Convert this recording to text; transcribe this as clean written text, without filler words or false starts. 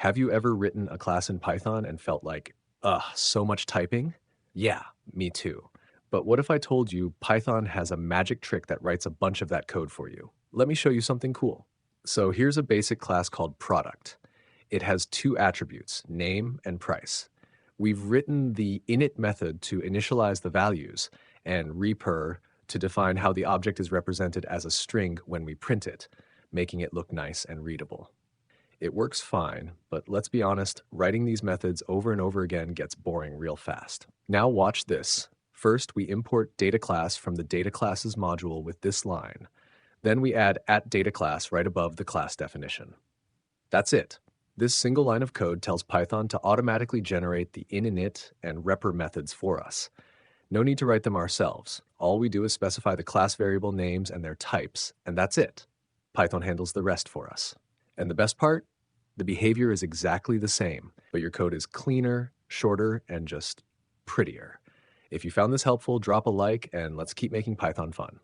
Have you ever written a class in Python and felt like, ugh, so much typing? Yeah, me too. But what if I told you Python has a magic trick that writes a bunch of that code for you? Let me show you something cool. So here's a basic class called product. It has two attributes, name and price. We've written the init method to initialize the values and repr to define how the object is represented as a string when we print it, making it look nice and readable. It works fine, but let's be honest, writing these methods over and over again gets boring real fast. Now watch this. First, we import dataclass from the dataclasses module with this line. Then we add @dataclass right above the class definition. That's it. This single line of code tells Python to automatically generate the init and repr methods for us. No need to write them ourselves. All we do is specify the class variable names and their types, and that's it. Python handles the rest for us. And the best part? The behavior is exactly the same, but your code is cleaner, shorter, and just prettier. If you found this helpful, drop a like and let's keep making Python fun.